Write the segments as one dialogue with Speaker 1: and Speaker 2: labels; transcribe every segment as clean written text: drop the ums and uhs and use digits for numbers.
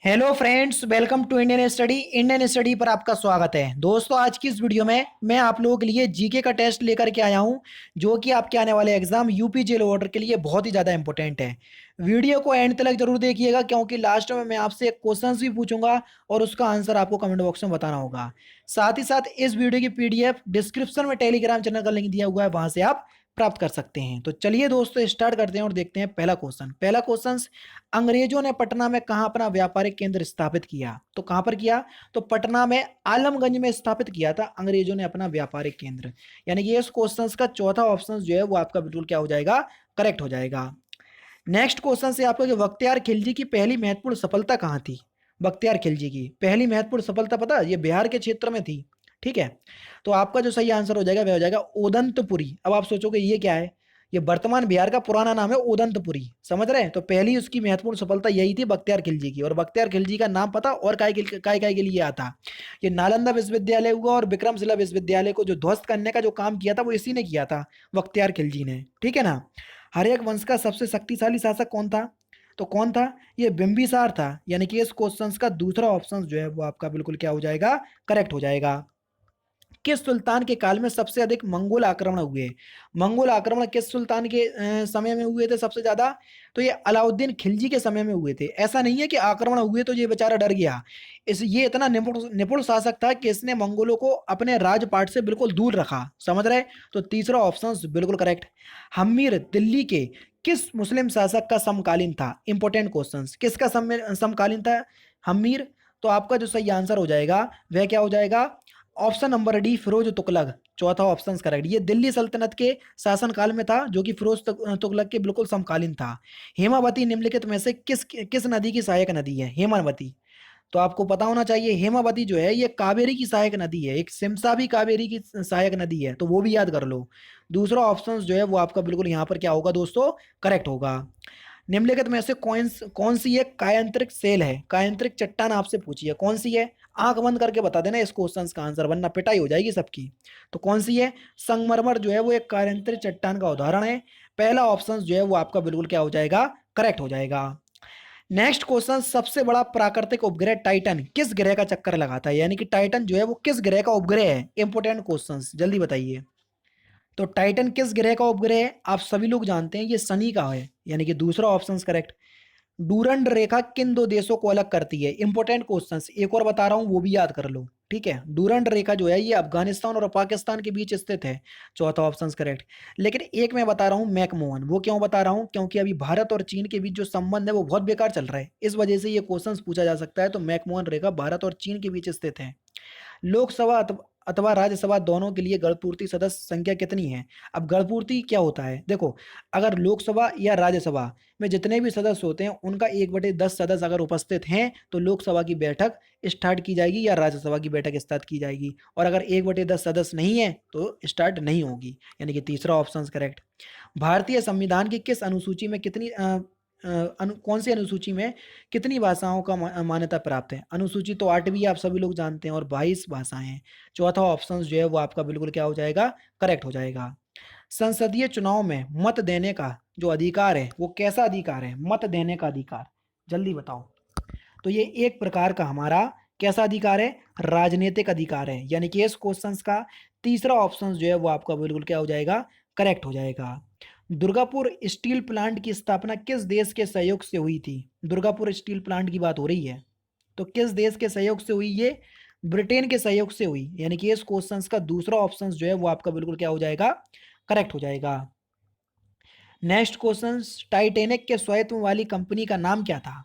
Speaker 1: Hello friends, welcome to Indian study पर आपका स्वागत है। दोस्तों, आज की इस वीडियो में मैं आप लोगों के लिए जीके का टेस्ट लेकर के आया हूं, जो कि आपके आने वाले एग्जाम यूपी जेल ऑर्डर के लिए बहुत ही ज़्यादा इंपॉर्टेंट है। वीडियो को एंड तक जरूर देखिएगा, क्योंकि लास्ट में मैं आपसे एक क्वेश्चन भी पूछूंगा और उसका आंसर आपको कमेंट बॉक्स में बताना होगा। साथ ही साथ इस वीडियो की पीडीएफ डिस्क्रिप्शन में टेलीग्राम चैनल का लिंक दिया हुआ है, वहां से आप प्राप्त कर सकते हैं। तो चलिए दोस्तों, स्टार्ट करते हैं और देखते हैं पहला क्वेश्चन। अंग्रेजों ने पटना में कहाँ अपना व्यापारिक केंद्र स्थापित किया? तो कहां पर किया? तो पटना में आलमगंज में स्थापित किया था अंग्रेजों ने अपना व्यापारिक केंद्र। यानी कि इस क्वेश्चन का चौथा ऑप्शन जो है वो आपका बिल्कुल क्या हो जाएगा? करेक्ट हो जाएगा। नेक्स्ट क्वेश्चन से आपको, कि बख्तियार खिलजी की पहली महत्वपूर्ण सफलता कहाँ थी? बख्तियार खिलजी की पहली महत्वपूर्ण सफलता पता है? ये बिहार के क्षेत्र में थी। ठीक है, तो आपका जो सही आंसर हो जाएगा वह हो जाएगा उदंतपुरी। अब आप सोचोगे ये क्या है? ये वर्तमान बिहार का पुराना नाम है उदंतपुरी, समझ रहे हैं? तो पहली उसकी महत्वपूर्ण सफलता यही थी बख्तियार खिलजी की। और बख्तियार खिलजी का नाम पता और काय के लिए आता? ये नालंदा विश्वविद्यालय हुआ और विक्रमशिला विश्वविद्यालय को जो ध्वस्त करने का जो काम किया था वो इसी ने किया था, बख्तियार खिलजी ने। ठीक है ना? हर्यक वंश का सबसे शक्तिशाली शासक कौन था? तो कौन था? ये बिंबिसार था। यानी कि इस क्वेश्चन का दूसरा ऑप्शन जो है वो आपका बिल्कुल क्या हो जाएगा? करेक्ट हो जाएगा। किस सुल्तान के काल में सबसे अधिक मंगोल आक्रमण हुए? मंगोल आक्रमण किस सुल्तान के समय में हुए थे सबसे ज्यादा? तो ये अलाउद्दीन खिलजी के समय में हुए थे। ऐसा नहीं है कि आक्रमण हुए तो ये बेचारा डर गया। ये इतना निपुण निपुण शासक था कि इसने मंगोलों को अपने राजपाट से बिल्कुल दूर रखा, समझ रहे? तो तीसरा ऑप्शन बिल्कुल करेक्ट। हम्मीर दिल्ली के किस मुस्लिम शासक का समकालीन था? इंपॉर्टेंट क्वेश्चन, किसका समकालीन था हम्मीर? तो आपका जो सही आंसर हो जाएगा वह क्या हो जाएगा? Option number D, Firoz Tughlaq. चौथा ऑप्शन करेक्ट। ये दिल्ली सल्तनत के शासनकाल में था, जो कि फिरोज तुगलक के बिल्कुल समकालीन था। हेमावती निम्नलिखित में से किस किस नदी की सहायक नदी है? हेमावती। तो आपको पता होना चाहिए, हेमावती जो है ये कावेरी की सहायक नदी है। एक सिमसा भी कावेरी की सहायक नदी है, तो वो भी याद कर लो। दूसरा ऑप्शन जो है वो आपका बिल्कुल यहाँ पर क्या होगा दोस्तों? करेक्ट होगा। निम्नलिखित में से कौन सी एक कायांतरिक सेल है? कायांतरिक चट्टान आपसे पूछी है, कौन सी है? आंख बंद करके बता देना इस क्वेश्चन का आंसर, वरना पिटाई हो जाएगी सबकी। तो कौन सी है? संगमरमर जो है वो एक कायांतरिक चट्टान का उदाहरण है। पहला ऑप्शन जो है वो आपका बिल्कुल क्या हो जाएगा? करेक्ट हो जाएगा। नेक्स्ट क्वेश्चन, सबसे बड़ा प्राकृतिक उपग्रह टाइटन किस ग्रह का चक्कर लगाता है? यानी कि टाइटन जो है वो किस ग्रह का उपग्रह है? इंपोर्टेंट क्वेश्चन, जल्दी बताइए। तो टाइटन किस ग्रह का उपग्रह है? आप सभी लोग जानते हैं ये शनि का है। यानी कि दूसरा ऑप्शन करेक्ट। डूरंड रेखा किन दो देशों को अलग करती है? इंपॉर्टेंट क्वेश्चंस एक और बता रहा हूं, वो भी याद कर लो। ठीक है, डूरंड रेखा जो है ये अफगानिस्तान और पाकिस्तान के बीच स्थित है। चौथा ऑप्शन करेक्ट। लेकिन एक मैं बता रहा हूँ मैकमोहन, वो क्यों बता रहा हूँ? क्योंकि अभी भारत और चीन के बीच जो संबंध है वो बहुत बेकार चल रहा है, इस वजह से ये क्वेश्चन पूछा जा सकता है। तो मैकमोहन रेखा भारत और चीन के बीच स्थित है। लोकसभा अथवा राज्यसभा दोनों के लिए गणपूर्ति सदस्य संख्या कितनी है? अब गणपूर्ति क्या होता है? देखो, अगर लोकसभा या राज्यसभा में जितने भी सदस्य होते हैं उनका 1/10 सदस्य अगर उपस्थित हैं तो लोकसभा की बैठक स्टार्ट की जाएगी या राज्यसभा की बैठक स्टार्ट की जाएगी। और अगर 1/10 सदस्य नहीं है तो स्टार्ट नहीं होगी। यानी कि तीसरा ऑप्शन करेक्ट। भारतीय संविधान की किस अनुसूची में कितनी कौन सी अनुसूची में कितनी भाषाओं का मान्यता प्राप्त है? अनुसूची तो 8वीं आप सभी लोग जानते हैं और 22 भाषाएं हैं। चौथा ऑप्शन जो है वो आपका बिल्कुल क्या हो जाएगा? करेक्ट हो जाएगा। संसदीय चुनाव में मत देने का जो अधिकार है वो कैसा अधिकार है? मत देने का अधिकार, जल्दी बताओ। तो ये एक प्रकार का हमारा कैसा अधिकार है? राजनीतिक अधिकार है। यानी कि इस क्वेश्चन का तीसरा ऑप्शन जो है वो आपका बिल्कुल क्या हो जाएगा? करेक्ट हो जाएगा। दुर्गापुर स्टील प्लांट की स्थापना किस देश के सहयोग से हुई थी? दुर्गापुर स्टील प्लांट की बात हो रही है, तो किस देश के सहयोग से हुई? ये ब्रिटेन के सहयोग से हुई। यानी कि इस क्वेश्चन का दूसरा ऑप्शन जो है वो आपका बिल्कुल क्या हो जाएगा? करेक्ट हो जाएगा। नेक्स्ट क्वेश्चन, टाइटेनिक के स्वामित्व वाली कंपनी का नाम क्या था?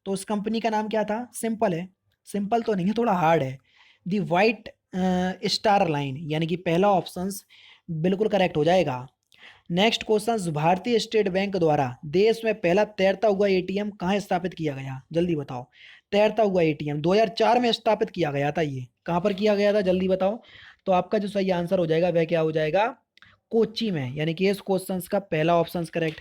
Speaker 1: तो उस कंपनी का नाम क्या था? सिंपल है, सिंपल तो नहीं है, थोड़ा हार्ड है। The white star line. यानी कि पहला ऑप्शन बिल्कुल करेक्ट हो जाएगा। नेक्स्ट क्वेश्चन, भारतीय स्टेट बैंक द्वारा देश में पहला तैरता हुआ एटीएम कहाँ स्थापित किया गया? जल्दी बताओ। तैरता हुआ एटीएम 2004 में स्थापित किया गया था। ये कहाँ पर किया गया था? जल्दी बताओ। तो आपका जो सही आंसर हो जाएगा वह क्या हो जाएगा? कोच्चि में। यानी कि इस क्वेश्चन का पहला ऑप्शन करेक्ट।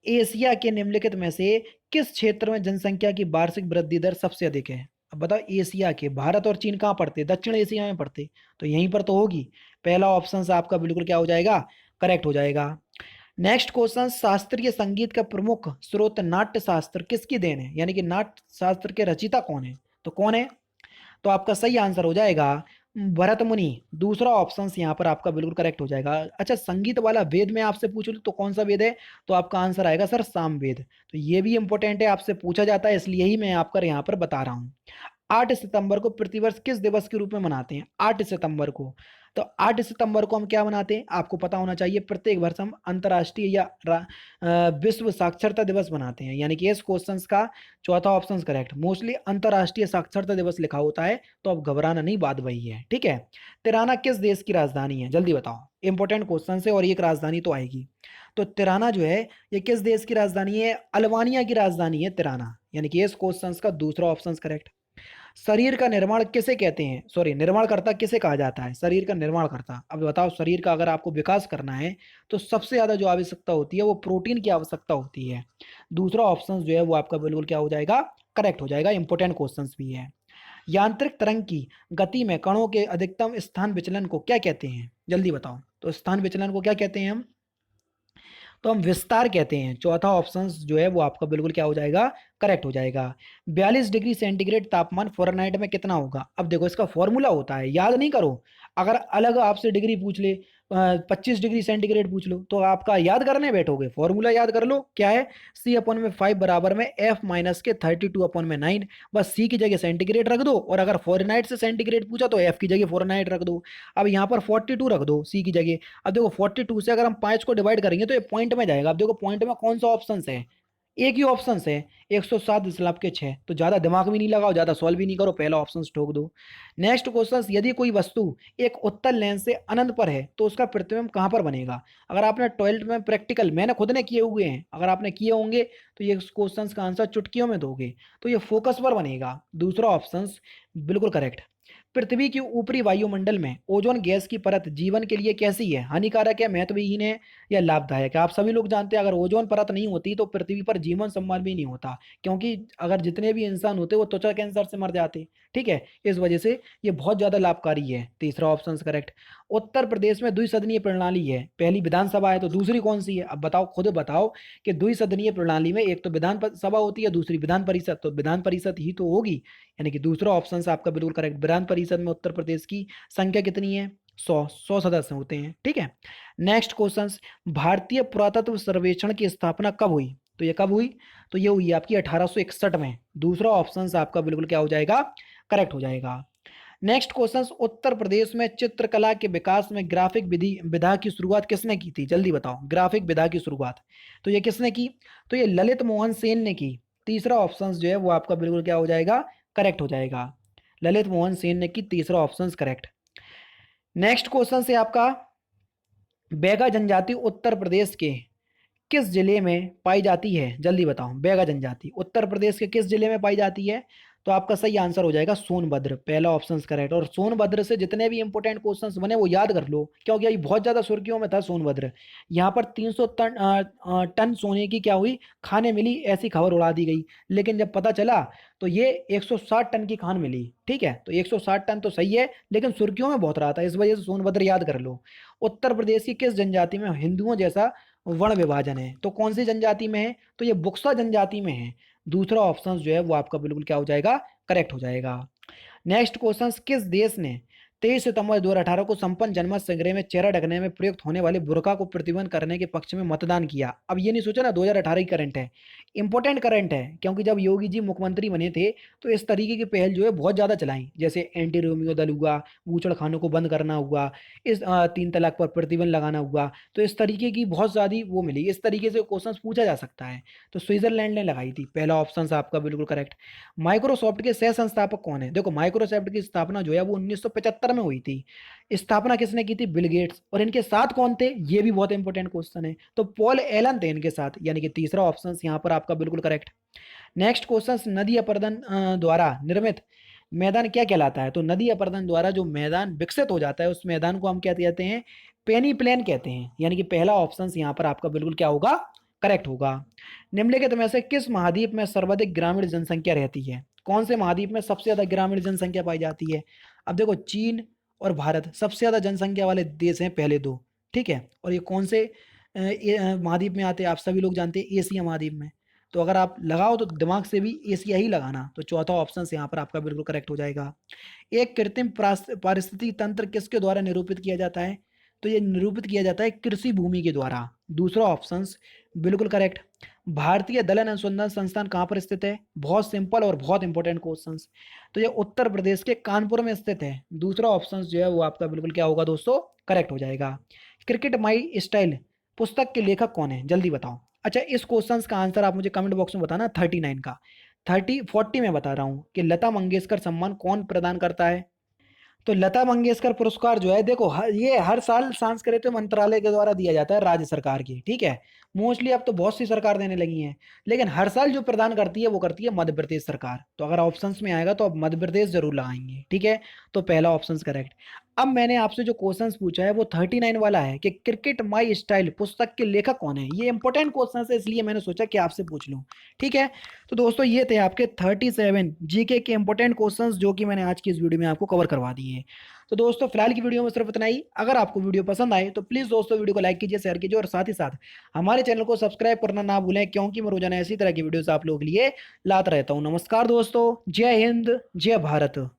Speaker 1: एशिया के निम्नलिखित में से किस क्षेत्र में जनसंख्या की वार्षिक वृद्धि दर सबसे अधिक है? अब बताओ, एशिया के, भारत और चीन कहाँ पड़ते? दक्षिण एशिया में पड़ते, तो यहीं पर तो होगी। पहला ऑप्शन आपका बिल्कुल क्या हो जाएगा? करेक्ट हो जाएगा। नेक्स्ट क्वेश्चन, शास्त्रीय संगीत का प्रमुख स्रोत नाट्य शास्त्र किसकी देन है, यानी कि नाट्य शास्त्र के रचयिता कौन है, तो कौन है? तो आपका सही आंसर हो जाएगा भरत मुनि। दूसरा ऑप्शन यहाँ पर आपका बिल्कुल करेक्ट हो जाएगा। अच्छा, संगीत वाला वेद में आपसे पूछ लूं तो कौन सा वेद है, तो आपका आंसर आएगा सर साम वेद। तो ये भी इंपॉर्टेंट है, आपसे पूछा जाता है, इसलिए ही मैं आपका यहाँ पर बता रहा हूँ। 8 सितंबर को प्रतिवर्ष किस दिवस के रूप में मनाते हैं? 8 सितंबर को, तो 8 सितंबर को हम क्या मनाते हैं, आपको पता होना चाहिए। प्रत्येक वर्ष हम अंतर्राष्ट्रीय या विश्व साक्षरता दिवस मनाते हैं, यानी कि इस क्वेश्चन का चौथा ऑप्शन करेक्ट। मोस्टली अंतर्राष्ट्रीय साक्षरता दिवस लिखा होता है, तो अब घबराना नहीं, बात वही है, ठीक है। तिराना किस देश की राजधानी है, जल्दी बताओ, इंपॉर्टेंट क्वेश्चन है और एक राजधानी तो आएगी। तो तिराना जो है ये किस देश की राजधानी है? अल्बानिया की राजधानी है तिराना, यानी कि इस क्वेश्चन का दूसरा ऑप्शन करेक्ट। शरीर का निर्माण किसे कहते हैं, सॉरी निर्माणकर्ता किसे कहा जाता है? शरीर का निर्माणकर्ता। अब बताओ, शरीर का अगर आपको विकास करना है तो सबसे ज्यादा जो आवश्यकता होती है वो प्रोटीन की आवश्यकता होती है। दूसरा ऑप्शन जो है वो आपका बिल्कुल क्या हो जाएगा, करेक्ट हो जाएगा। इंपॉर्टेंट क्वेश्चन भी है। यांत्रिक तरंग की गति में कणों के अधिकतम स्थान विचलन को क्या कहते हैं, जल्दी बताओ। तो स्थान विचलन को क्या कहते हैं हम, तो हम विस्तार कहते हैं। चौथा ऑप्शन जो है वो आपका बिल्कुल क्या हो जाएगा, करेक्ट हो जाएगा। 42 डिग्री सेंटीग्रेड तापमान फ़ारेनहाइट में कितना होगा? अब देखो, इसका फॉर्मूला होता है, याद नहीं करो। अगर अलग आपसे डिग्री पूछ ले, 25 डिग्री सेंटीग्रेड पूछ लो, तो आपका याद करने बैठोगे, फॉर्मूला याद कर लो, क्या है? C/5 बराबर में F-32/9। बस सी की जगह सेंटीग्रेड रख दो, और अगर फ़ारेनहाइट से सेंटीग्रेड पूछा तो एफ की जगह फ़ारेनहाइट रख दो। अब यहाँ पर 42 रख दो सी की जगह। अब देखो 42 से अगर हम 5 को डिवाइड करेंगे तो ये पॉइंट में जाएगा। अब देखो पॉइंट में कौन सा ऑप्शन है, एक ही ऑप्शन है, 107 × 6। तो ज्यादा दिमाग भी नहीं लगाओ, ज्यादा सॉल्व भी नहीं करो, पहला ऑप्शन ठोक दो। नेक्स्ट क्वेश्चन, यदि कोई वस्तु एक उत्तल लेंस से अनंत पर है तो उसका प्रतिबिंब कहां पर बनेगा? अगर आपने 12th में प्रैक्टिकल, मैंने खुद ने किए हुए हैं, अगर आपने किए होंगे तो ये क्वेश्चन का आंसर चुटकियों में दोगे, तो ये फोकस पर बनेगा। दूसरा ऑप्शन बिल्कुल करेक्ट। पृथ्वी के ऊपरी वायुमंडल में ओजोन गैस की परत जीवन के लिए कैसी है, हानिकारक है, महत्वहीन है या लाभदायक है? आप सभी लोग जानते हैं, अगर ओजोन परत नहीं होती तो पृथ्वी पर जीवन संभव भी नहीं होता, क्योंकि अगर जितने भी इंसान होते वो त्वचा कैंसर से मर जाते, ठीक है। इस वजह से ये बहुत ज्यादा लाभकारी है। तीसरा ऑप्शन करेक्ट। उत्तर प्रदेश में द्विसदनीय प्रणाली है, पहली विधानसभा है, तो दूसरी कौन सी है? अब बताओ, खुद बताओ कि द्विसदनीय प्रणाली में एक तो विधान सभा होती है, दूसरी विधान परिषद, तो विधान परिषद ही तो होगी, यानी कि दूसरा ऑप्शन आपका बिल्कुल करेक्ट। विधान परिषद में उत्तर प्रदेश की संख्या कितनी है? 100 सदस्य होते हैं, ठीक है। नेक्स्ट क्वेश्चन, भारतीय पुरातत्व सर्वेक्षण की स्थापना कब हुई? तो ये कब हुई? तो ये हुई आपकी 1861 में। दूसरा ऑप्शन आपका बिल्कुल क्या हो जाएगा, करेक्ट हो जाएगा। नेक्स्ट क्वेश्चन, उत्तर प्रदेश में चित्रकला के विकास में ग्राफिक विधि विधा की शुरुआत किसने की थी, जल्दी बताओ। ग्राफिक विधा की शुरुआत तो ये किसने की? तो ये ललित मोहन सेन ने की। तीसरा ऑप्शन जो है वो आपका बिल्कुल क्या हो जाएगा, करेक्ट हो जाएगा। ललित मोहन सेन ने की, तीसरा ऑप्शन करेक्ट। नेक्स्ट क्वेश्चन से आपका, बैगा जनजाति उत्तर प्रदेश के किस जिले में पाई जाती है, जल्दी बताओ। बैगा जनजाति उत्तर प्रदेश के किस जिले में पाई जाती है? तो आपका सही आंसर हो जाएगा सोनभद्र, पहला ऑप्शन करेक्ट। और सोनभद्र से जितने भी इंपॉर्टेंट क्वेश्चंस बने वो याद कर लो, क्योंकि ये बहुत ज्यादा सुर्खियों में था सोनभद्र। यहाँ पर 300 टन टन सोने की क्या हुई, खाने मिली, ऐसी खबर उड़ा दी गई। लेकिन जब पता चला तो ये 160 टन की खान मिली, ठीक है। तो 160 टन तो सही है, लेकिन सुर्खियों में बहुत रहा था, इस वजह से सोनभद्र याद कर लो। उत्तर प्रदेश की किस जनजाति में हिंदुओं जैसा वर्ण विभाजन है? तो कौन सी जनजाति में है? तो ये बुक्सा जनजाति में है। दूसरा ऑप्शन जो है वो आपका बिल्कुल क्या हो जाएगा, करेक्ट हो जाएगा। नेक्स्ट क्वेश्चन, किस देश ने 23 सितंबर 2018 को संपन्न जनमत संग्रह में चेहरा ढकने में प्रयुक्त होने वाले बुर्का को प्रतिबंध करने के पक्ष में मतदान किया? अब ये नहीं सोचा ना 2018 की करंट है, इंपॉर्टेंट करंट है, क्योंकि जब योगी जी मुख्यमंत्री बने थे तो इस तरीके की पहल जो है बहुत ज्यादा चलाई, जैसे एंटी रोमियो दल हुआ, बूचड़ खानों को बंद करना हुआ, इस 3 तलाक पर प्रतिबंध लगाना हुआ। तो इस तरीके की बहुत ज्यादा वो मिली, इस तरीके से क्वेश्चन पूछा जा सकता है। तो स्विट्जरलैंड ने लगाई थी, पहला ऑप्शन आपका बिल्कुल करेक्ट। माइक्रोसॉफ्ट के सह संस्थापक कौन है? देखो माइक्रोसॉफ्ट की स्थापना जो है वो 1975 में हुई थी। स्थापना किसने की थी? Bill Gates. और इनके साथ कौन थे? ये भी बहुत इंपॉर्टेंट क्वेश्चन है, तो पॉल एलन थे इनके साथ, यानी कि तीसरा ऑप्शन यहाँ पर आपका बिल्कुल करेक्ट। नेक्स्ट क्वेश्चन, नदी अपर्दन द्वारा निर्मित मैदान क्या कहलाता है? तो नदी अपर्दन द्वारा जो मैदान विकसित हो जाता है उस मैदान को हम क्या कहते हैं? पेनी प्लेन कहते हैं, यानी कि पहला ऑप्शन यहाँ पर आपका बिल्कुल क्या होगा, करेक्ट होगा। निम्नलिखित में से किस महाद्वीप में सर्वाधिक ग्रामीण जनसंख्या रहती है? कौन से महाद्वीप में सबसे ज्यादा ग्रामीण जनसंख्या पाई जाती है? अब देखो, चीन और भारत सबसे ज्यादा जनसंख्या वाले देश हैं पहले दो, ठीक है। और ये कौन से महाद्वीप में आते हैं, आप सभी लोग जानते हैं एशिया महाद्वीप में। तो अगर आप लगाओ तो दिमाग से भी एशिया ही लगाना, तो चौथा ऑप्शन यहाँ पर आपका बिल्कुल करेक्ट हो जाएगा। एक कृत्रिम पारिस्थितिकी तंत्र किसके द्वारा निरूपित किया जाता है? तो ये निरूपित किया जाता है कृषि भूमि के द्वारा। दूसरा ऑप्शन बिल्कुल करेक्ट। भारतीय दलहन अनुसंधान संस्थान कहाँ पर स्थित है? बहुत सिंपल और बहुत इंपॉर्टेंट क्वेश्चन। तो ये उत्तर प्रदेश के कानपुर में स्थित है। दूसरा ऑप्शन जो है वो आपका बिल्कुल क्या होगा दोस्तों? करेक्ट हो जाएगा। क्रिकेट माई स्टाइल पुस्तक के लेखक कौन है? जल्दी बताओ। अच्छा, इस क्वेश्चन का आंसर आप मुझे कमेंट बॉक्स में बताना। 39 का, 40 में बता रहा हूँ कि लता मंगेशकर सम्मान कौन प्रदान करता है? तो लता मंगेशकर पुरस्कार जो है, देखो ये हर साल सांस्कृतिक मंत्रालय के द्वारा दिया जाता है, राज्य सरकार की, ठीक है। मोस्टली अब तो बहुत सी सरकार देने लगी हैं, लेकिन हर साल जो प्रदान करती है वो करती है मध्य प्रदेश सरकार। तो अगर ऑप्शंस में आएगा तो अब मध्य प्रदेश जरूर लगाएंगे, ठीक है। तो पहला ऑप्शन करेक्ट। अब मैंने आपसे जो क्वेश्चंस पूछा है वो 39 वाला है कि क्रिकेट माई स्टाइल पुस्तक के लेखक कौन है। ये इंपॉर्टेंट क्वेश्चन है, इसलिए मैंने सोचा कि आपसे पूछ लूँ, ठीक है। तो दोस्तों ये थे आपके 37 जीके के इंपॉर्टेंट क्वेश्चंस जो कि मैंने आज की इस वीडियो में आपको कवर करवा दिए। तो दोस्तों फिलहाल की वीडियो में सिर्फ इतना ही। अगर आपको वीडियो पसंद आए तो प्लीज़ दोस्तों वीडियो को लाइक कीजिए, शेयर कीजिए और साथ ही साथ हमारे चैनल को सब्सक्राइब करना ना भूलें, क्योंकि मैं रोजाना इसी तरह की वीडियोस आप लोगों के लिए लाता रहता हूँ। नमस्कार दोस्तों, जय हिंद, जय भारत।